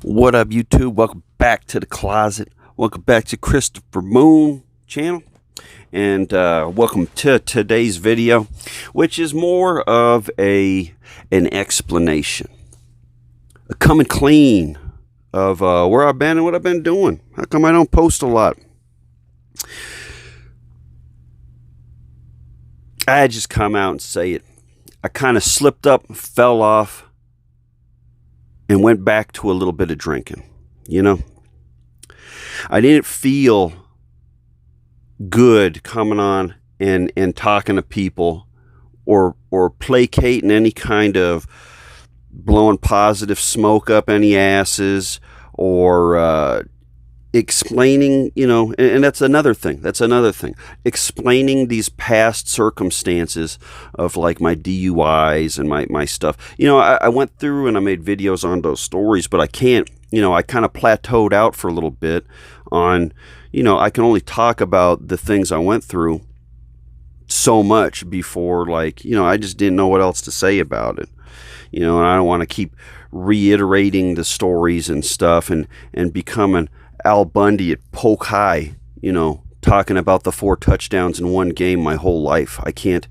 What up, YouTube? Welcome back to the closet. Welcome back to Christopher Moon channel. And welcome to today's video, which is more of an explanation. A coming clean of where I've been and what I've been doing. How come I don't post a lot? I just come out and say it. I kind of slipped up, fell off, and went back to a little bit of drinking. You know, I didn't feel good coming on and talking to people or placating any kind of blowing positive smoke up any asses or explaining, you know, and that's another thing. Explaining these past circumstances of like my DUIs and my stuff. You know, I went through and I made videos on those stories, but I can't, you know, I kind of plateaued out for a little bit on, you know, I can only talk about the things I went through so much before, like, you know, I just didn't know what else to say about it. You know, and I don't want to keep reiterating the stories and stuff and becoming Al Bundy at Polk High, you know, talking about the 4 touchdowns in one game my whole life. I can't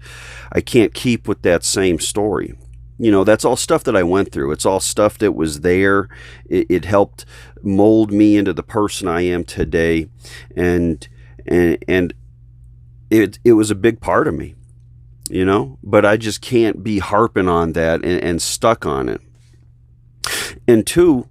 keep with that same story. You know, that's all stuff that I went through. It's all stuff that was there. It helped mold me into the person I am today, and it was a big part of me, you know. But I just can't be harping on that and stuck on it. And two,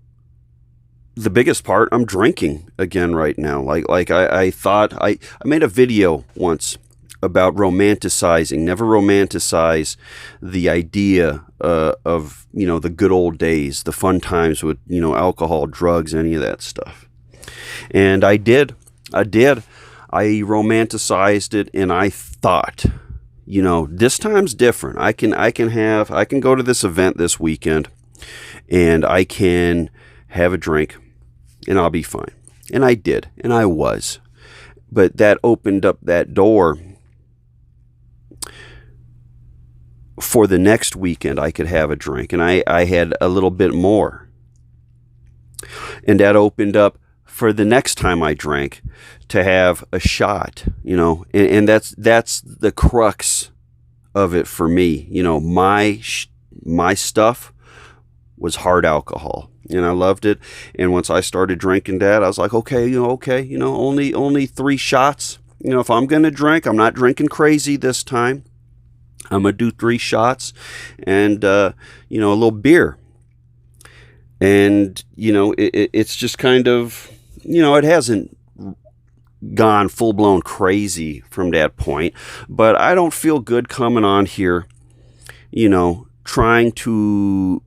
the biggest part, I'm drinking again right now. Like I thought I made a video once about romanticizing. Never romanticize the idea of, you know, the good old days, the fun times with, you know, alcohol, drugs, any of that stuff. And I did. I romanticized it, and I thought, you know, this time's different. I can go to this event this weekend, and I can have a drink, and I'll be fine. And I did, and I was. But that opened up that door for the next weekend I could have a drink, and I had a little bit more. And that opened up for the next time I drank to have a shot, you know, and that's the crux of it for me. You know, my stuff was hard alcohol, and I loved it. And once I started drinking that, I was like, okay, only 3 shots. You know, if I'm going to drink, I'm not drinking crazy this time. I'm going to do 3 shots and, you know, a little beer. And, you know, it's just kind of, you know, it hasn't gone full-blown crazy from that point. But I don't feel good coming on here, you know, trying to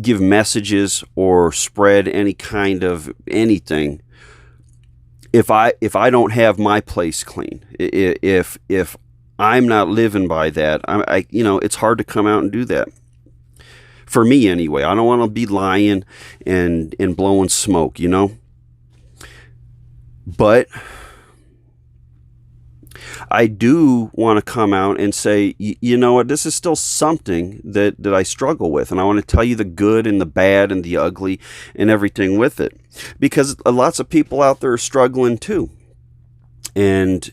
give messages or spread any kind of anything if I don't have my place clean. If I'm not living by that, I you know, it's hard to come out and do that. For me anyway. I don't want to be lying and blowing smoke, you know. But I do want to come out and say, you know what, this is still something that I struggle with. And I want to tell you the good and the bad and the ugly and everything with it. Because lots of people out there are struggling too. And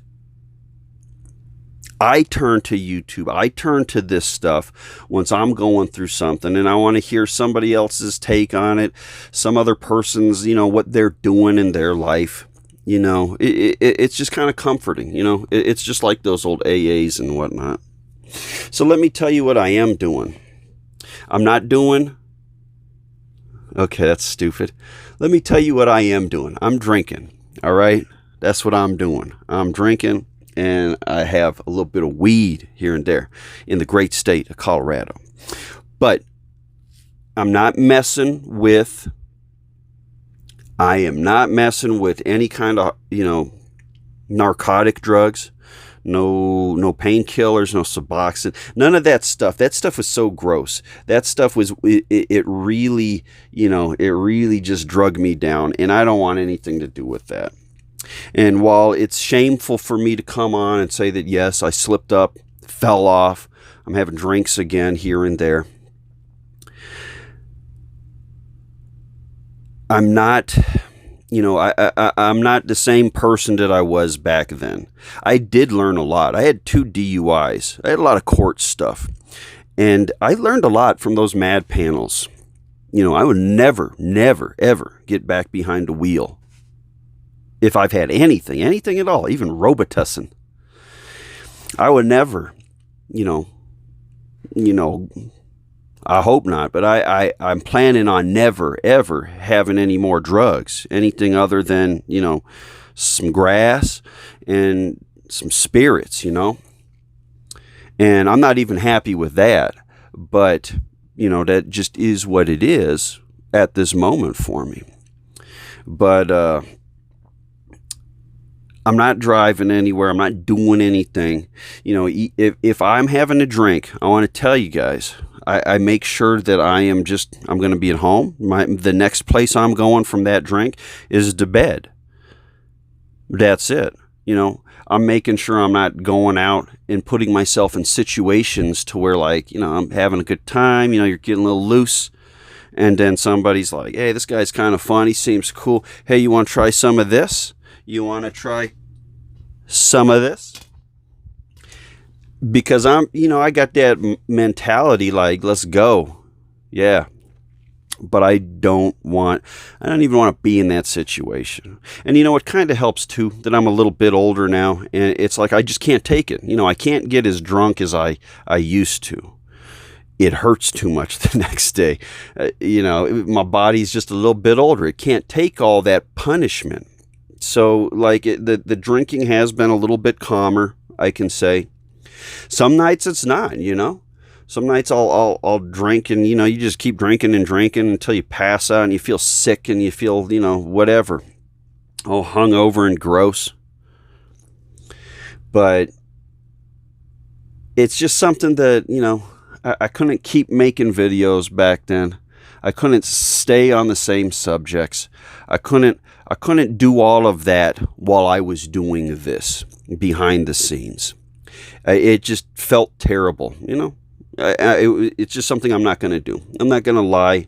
I turn to YouTube. I turn to this stuff once I'm going through something, and I want to hear somebody else's take on it. Some other person's, you know, what they're doing in their life. You know, it's just kind of comforting, you know. It's just like those old AAs and whatnot. So let me tell you what I am doing. I'm not doing... Okay, that's stupid. Let me tell you what I am doing. I'm drinking, all right? That's what I'm doing. I'm drinking, and I have a little bit of weed here and there in the great state of Colorado. But I'm not messing with... I am not messing with any kind of, you know, narcotic drugs, no painkillers, no Suboxone, none of that stuff. That stuff was so gross. That stuff was, it really, you know, it really just drug me down, and I don't want anything to do with that. And while it's shameful for me to come on and say that, yes, I slipped up, fell off, I'm having drinks again here and there, I'm not, I'm not the same person that I was back then. I did learn a lot. I had 2 DUIs. I had a lot of court stuff. And I learned a lot from those mad panels. I would never, never, ever get back behind the wheel if I've had anything at all, even Robitussin. I would never, you know, I hope not, but I'm planning on never, ever having any more drugs, anything other than, some grass and some spirits, And I'm not even happy with that, but, that just is what it is at this moment for me. But I'm not driving anywhere. I'm not doing anything. If I'm having a drink, I want to tell you guys, I make sure that I'm going to be at home. The next place I'm going from that drink is to bed. That's it. I'm making sure I'm not going out and putting myself in situations to where, I'm having a good time, you're getting a little loose. And then somebody's like, hey, this guy's kind of fun. He seems cool. Hey, you want to try some of this? You want to try some of this? Because I got that mentality like, let's go. Yeah. But I don't even want to be in that situation. And it kind of helps too that I'm a little bit older now, and it's like I just can't take it. I can't get as drunk as I used to. It hurts too much the next day. My body's just a little bit older. It can't take all that punishment. So the drinking has been a little bit calmer, I can say. Some nights it's not, Some nights I'll drink and, you just keep drinking and drinking until you pass out and you feel sick and you feel, whatever, all hungover and gross. But it's just something that, I couldn't keep making videos back then. I couldn't stay on the same subjects. I couldn't do all of that while I was doing this behind the scenes. It just felt terrible, it's just something I'm not going to do. I'm not going to lie.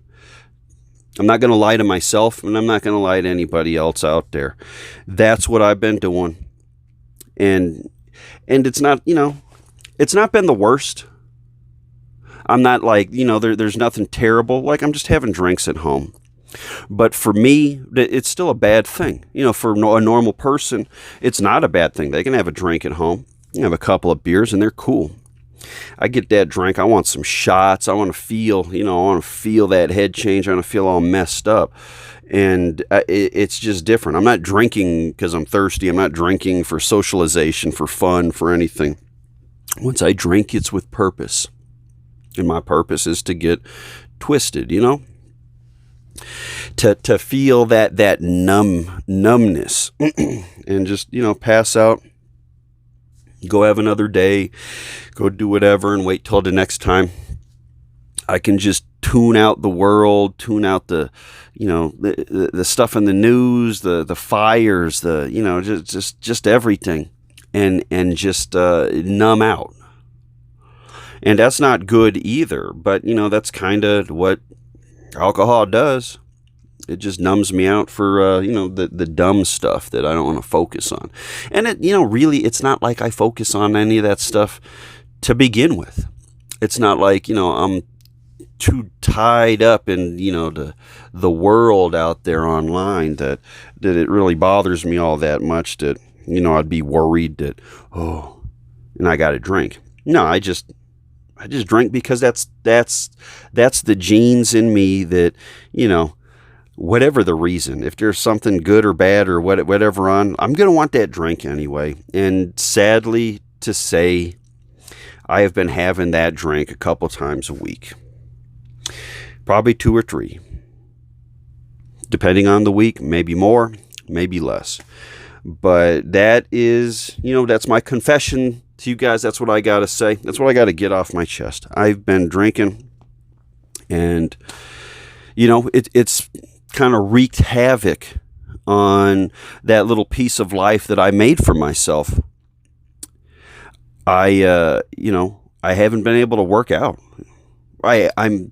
I'm not going to lie to myself, and I'm not going to lie to anybody else out there. That's what I've been doing. And it's not, it's not been the worst. I'm not like, there's nothing terrible. I'm just having drinks at home. But for me, it's still a bad thing. For a normal person, it's not a bad thing. They can have a drink at home, have a couple of beers, and they're cool. I get that drink. I want some shots. I want to feel, that head change. I want to feel all messed up. And it's just different. I'm not drinking because I'm thirsty. I'm not drinking for socialization, for fun, for anything. Once I drink, it's with purpose. And my purpose is to get twisted, to feel that numbness and just, pass out. Go have another day, go do whatever, and wait till the next time. I can just tune out the world, tune out the stuff in the news, the fires, just everything, and just numb out. And that's not good either. But that's kind of what alcohol does. It just numbs me out for, the dumb stuff that I don't want to focus on. And it, really, it's not like I focus on any of that stuff to begin with. It's not like, I'm too tied up in, the world out there online that it really bothers me all that much that, I'd be worried that, and I got to drink. No, I just drink because that's the genes in me that, whatever the reason, if there's something good or bad or whatever I'm going to want that drink anyway. And sadly to say, I have been having that drink a couple times a week. Probably 2 or 3. Depending on the week, maybe more, maybe less. But that is, that's my confession to you guys. That's what I got to say. That's what I got to get off my chest. I've been drinking and, it's kind of wreaked havoc on that little piece of life that I made for myself. I haven't been able to work out. I'm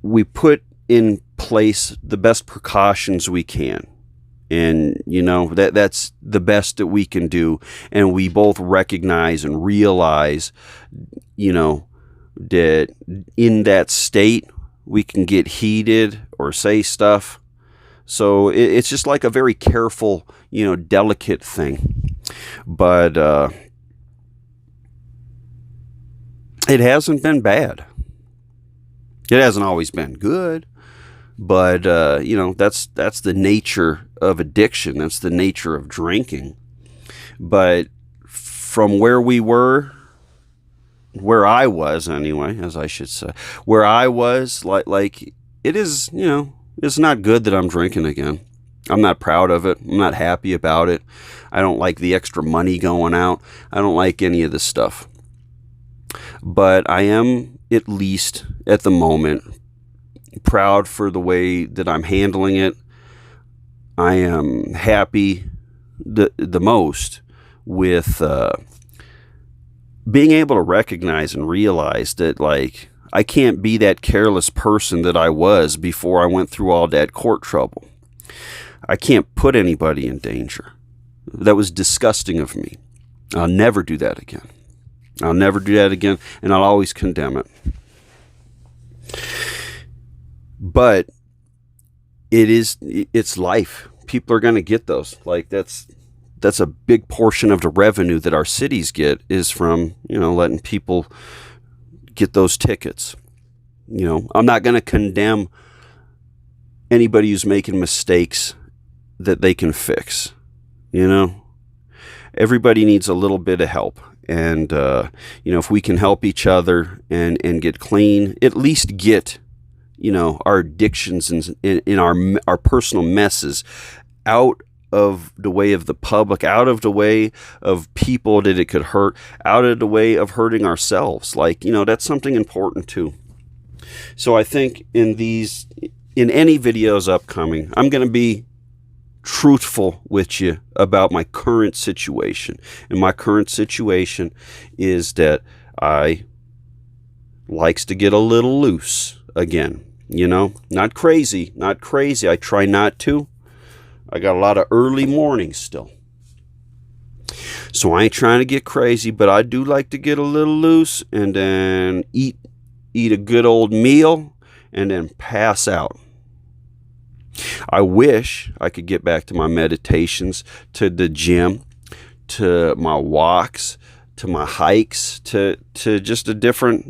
we put in place the best precautions we can. And, that's the best that we can do. And we both recognize and realize, that in that state, we can get heated or say stuff. So it's just like a very careful, delicate thing. But it hasn't been bad. It hasn't always been good. But, that's the nature of addiction. That's the nature of drinking. But from where I was anyway, as I should say, where I was, like it is, it's not good that I'm drinking again. I'm not proud of it. I'm not happy about it. I don't like the extra money going out. I don't like any of this stuff. But I am, at least at the moment, proud for the way that I'm handling it. I am happy the most with being able to recognize and realize that, like, I can't be that careless person that I was before I went through all that court trouble. I can't put anybody in danger. That was disgusting of me. I'll never do that again. I'll never do that again, and I'll always condemn it. But it's life. People are going to get those. Like, that's a big portion of the revenue that our cities get is from, letting people get those tickets. I'm not going to condemn anybody who's making mistakes that they can fix. Everybody needs a little bit of help. And, if we can help each other and get clean, at least get, our addictions and in our personal messes out of the way of the public, out of the way of people that it could hurt, out of the way of hurting ourselves. Like, that's something important too. So I think in any videos upcoming, I'm going to be truthful with you about my current situation. And my current situation is that I likes to get a little loose again. Not crazy. I try not to. I got a lot of early mornings still. So I ain't trying to get crazy, but I do like to get a little loose and then eat a good old meal and then pass out. I wish I could get back to my meditations, to the gym, to my walks, to my hikes, to just a different,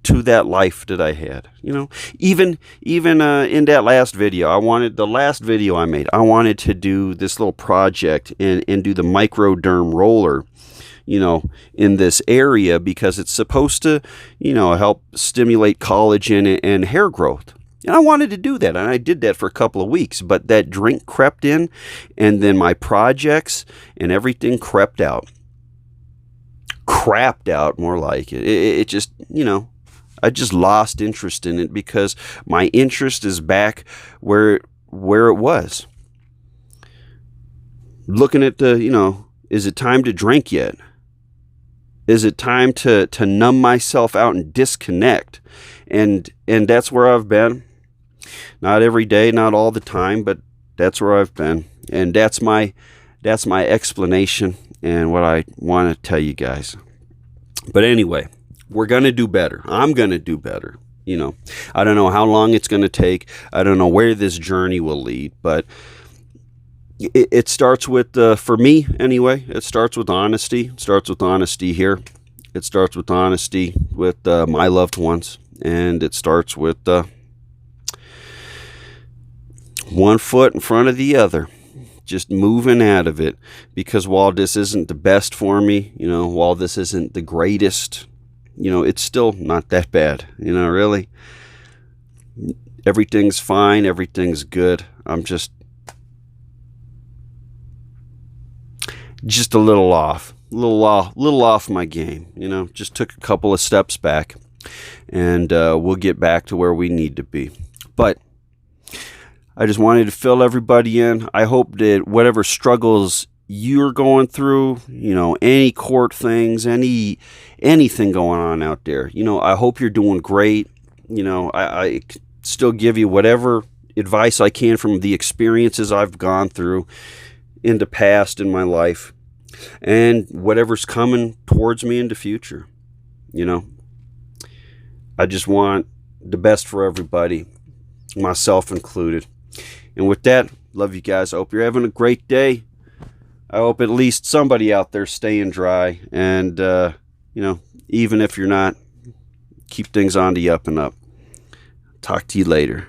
to that life that I had, even in that last video, the last video I made, I wanted to do this little project and do the microderm roller, in this area because it's supposed to, help stimulate collagen and hair growth. And I wanted to do that, and I did that for a couple of weeks, but that drink crept in, and then my projects and everything crapped out, more like it. It just, I just lost interest in it because my interest is back where it was. Looking at is it time to drink yet? Is it time to numb myself out and disconnect? And that's where I've been. Not every day, not all the time, but that's where I've been. And that's my explanation and what I want to tell you guys. But anyway, we're going to do better. I'm going to do better. I don't know how long it's going to take. I don't know where this journey will lead, but it starts with, for me anyway, it starts with honesty. It starts with honesty here. It starts with honesty with my loved ones. And it starts with one foot in front of the other. Just moving out of it. Because while this isn't the best for me, while this isn't the greatest, it's still not that bad, really. Everything's fine. Everything's good. I'm just a little off my game, just took a couple of steps back, and we'll get back to where we need to be. But I just wanted to fill everybody in. I hope that whatever struggles you're going through, any court things, anything going on out there, I hope you're doing great. I still give you whatever advice I can from the experiences I've gone through in the past in my life, and whatever's coming towards me in the future. I just want the best for everybody, myself included. And with that, love you guys. I hope you're having a great day. I hope at least somebody out there staying dry, and even if you're not, keep things on the up and up. Talk to you later.